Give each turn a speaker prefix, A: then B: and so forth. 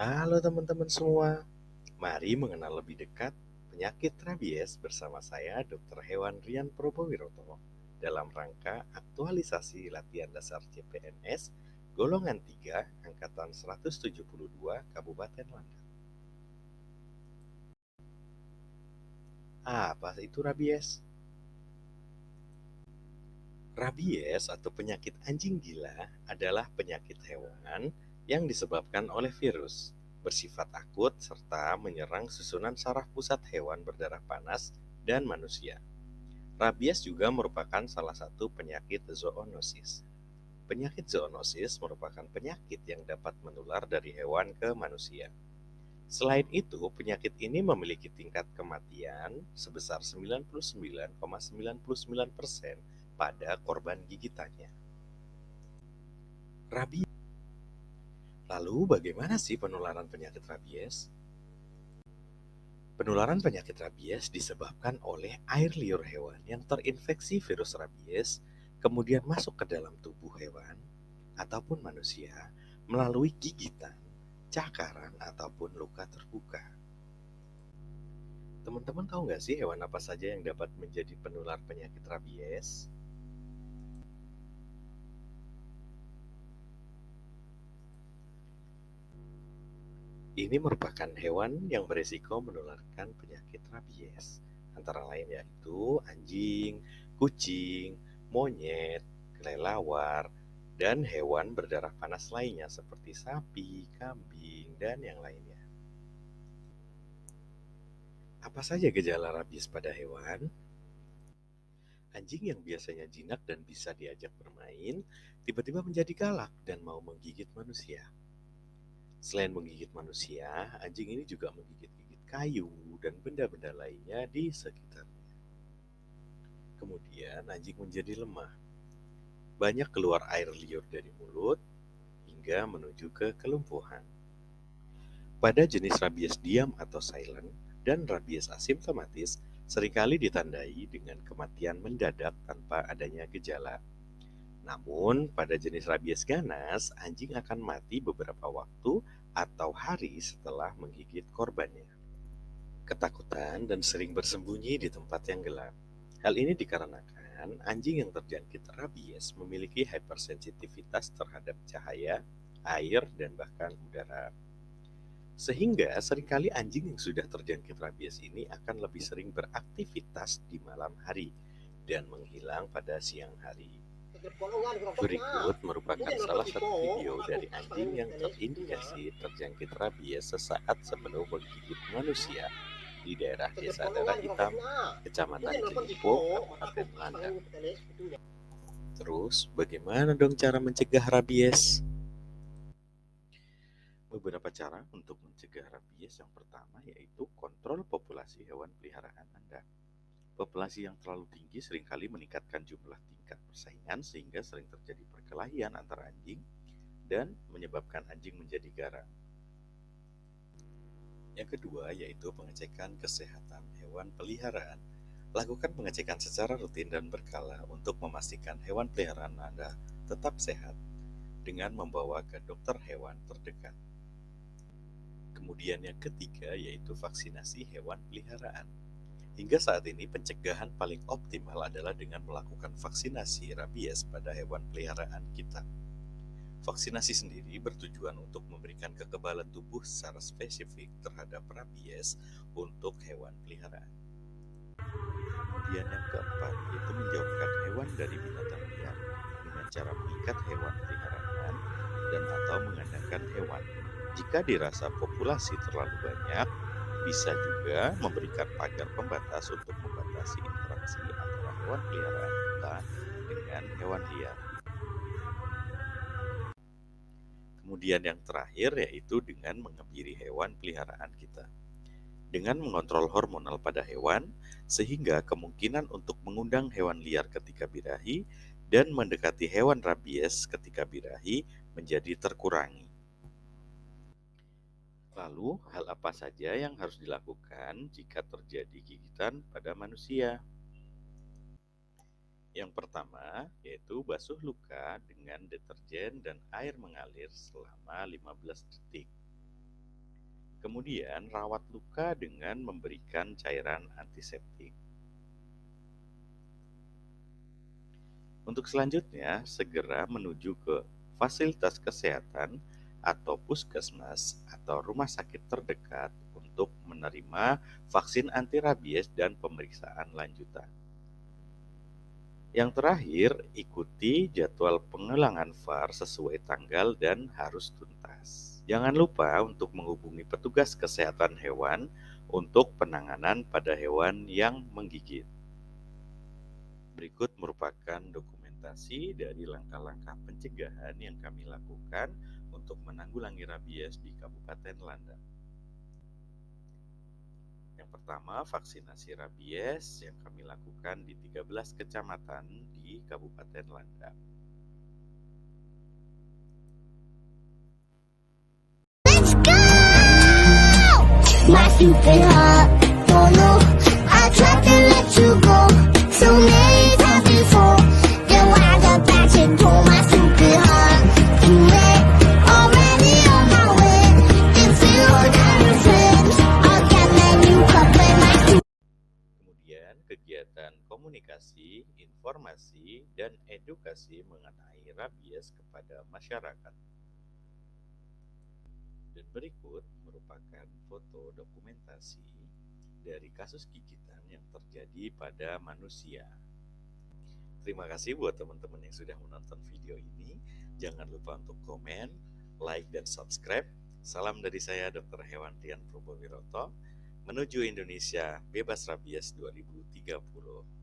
A: Halo teman-teman semua, mari mengenal lebih dekat penyakit rabies bersama saya Dr. Hewan Rian Probowiroto dalam rangka aktualisasi latihan dasar CPNS golongan 3 angkatan 172 Kabupaten Landak. Apa itu rabies? Rabies atau penyakit anjing gila adalah penyakit hewan yang disebabkan oleh virus, bersifat akut serta menyerang susunan saraf pusat hewan berdarah panas dan manusia. Rabies juga merupakan salah satu penyakit zoonosis. Penyakit zoonosis merupakan penyakit yang dapat menular dari hewan ke manusia. Selain itu, penyakit ini memiliki tingkat kematian sebesar 99,99% pada korban gigitannya. Rabies. Lalu bagaimana sih penularan penyakit rabies? Penularan penyakit rabies disebabkan oleh air liur hewan yang terinfeksi virus rabies, kemudian masuk ke dalam tubuh hewan ataupun manusia melalui gigitan, cakaran, ataupun luka terbuka. Teman-teman tahu nggak sih hewan apa saja yang dapat menjadi penular penyakit rabies? Ini merupakan hewan yang beresiko menularkan penyakit rabies, antara lain yaitu anjing, kucing, monyet, kelelawar, dan hewan berdarah panas lainnya seperti sapi, kambing, dan yang lainnya. Apa saja gejala rabies pada hewan? Anjing yang biasanya jinak dan bisa diajak bermain, tiba-tiba menjadi galak dan mau menggigit manusia. Selain menggigit manusia, anjing ini juga menggigit-gigit kayu dan benda-benda lainnya di sekitarnya. Kemudian anjing menjadi lemah. Banyak keluar air liur dari mulut hingga menuju ke kelumpuhan. Pada jenis rabies diam atau silent dan rabies asimptomatis seringkali ditandai dengan kematian mendadak tanpa adanya gejala. Namun, pada jenis rabies ganas, anjing akan mati beberapa waktu atau hari setelah menggigit korbannya. Ketakutan dan sering bersembunyi di tempat yang gelap. Hal ini dikarenakan anjing yang terjangkit rabies memiliki hypersensitivitas terhadap cahaya, air, dan bahkan udara. Sehingga seringkali anjing yang sudah terjangkit rabies ini akan lebih sering beraktivitas di malam hari dan menghilang pada siang hari. Berikut merupakan salah satu video dari anjing yang terindikasi terjangkit rabies sesaat sebelum menggigit manusia di daerah Desa Darah Hitam, Kecamatan Cilipo, Kabupaten Landak. Terus, bagaimana dong cara mencegah rabies? Beberapa cara untuk mencegah rabies. Yang pertama yaitu kontrol populasi hewan peliharaan Anda. Populasi yang terlalu tinggi seringkali meningkatkan jumlah tingkat persaingan sehingga sering terjadi perkelahian antara anjing dan menyebabkan anjing menjadi garang. Yang kedua yaitu pengecekan kesehatan hewan peliharaan. Lakukan pengecekan secara rutin dan berkala untuk memastikan hewan peliharaan Anda tetap sehat dengan membawa ke dokter hewan terdekat. Kemudian yang ketiga yaitu vaksinasi hewan peliharaan. Hingga saat ini pencegahan paling optimal adalah dengan melakukan vaksinasi rabies pada hewan peliharaan kita. Vaksinasi sendiri bertujuan untuk memberikan kekebalan tubuh secara spesifik terhadap rabies untuk hewan peliharaan. Kemudian yang keempat yaitu menjauhkan hewan dari binatang liar dengan cara mengikat hewan peliharaan dan atau mengandangkan hewan. Jika dirasa populasi terlalu banyak, bisa juga memberikan pagar pembatas untuk membatasi interaksi antara hewan peliharaan kita dengan hewan liar. Kemudian yang terakhir yaitu dengan mengebiri hewan peliharaan kita. Dengan mengontrol hormonal pada hewan, sehingga kemungkinan untuk mengundang hewan liar ketika birahi dan mendekati hewan rabies ketika birahi menjadi terkurangi. Lalu, hal apa saja yang harus dilakukan jika terjadi gigitan pada manusia? Yang pertama, yaitu basuh luka dengan deterjen dan air mengalir selama 15 detik. Kemudian rawat luka dengan memberikan cairan antiseptik. Untuk selanjutnya, segera menuju ke fasilitas kesehatan atau puskesmas atau rumah sakit terdekat untuk menerima vaksin anti rabies dan pemeriksaan lanjutan. Yang terakhir, ikuti jadwal pengulangan VAR sesuai tanggal dan harus tuntas. Jangan lupa untuk menghubungi petugas kesehatan hewan untuk penanganan pada hewan yang menggigit. Berikut merupakan dokumentasi dari langkah-langkah pencegahan yang kami lakukan untuk menanggulangi rabies di Kabupaten Landak. Yang pertama, vaksinasi rabies yang kami lakukan di 13 kecamatan di Kabupaten Landak.
B: Let's go! My stupid heart don't know. I tried to let you go so many times before. Then why the passion told my stupid heart too late, already on my way. If you got friends, I'll get that new cup in my stupid.
A: Kemudian kegiatan komunikasi, informasi, dan edukasi mengenai rabies kepada masyarakat. Dan berikut merupakan foto dokumentasi dari kasus gigitan yang terjadi pada manusia. Terima kasih buat teman-teman yang sudah menonton video ini. Jangan lupa untuk komen, like, dan subscribe. Salam dari saya, Dr. Hewantian Probowiroto, menuju Indonesia Bebas Rabies 2030.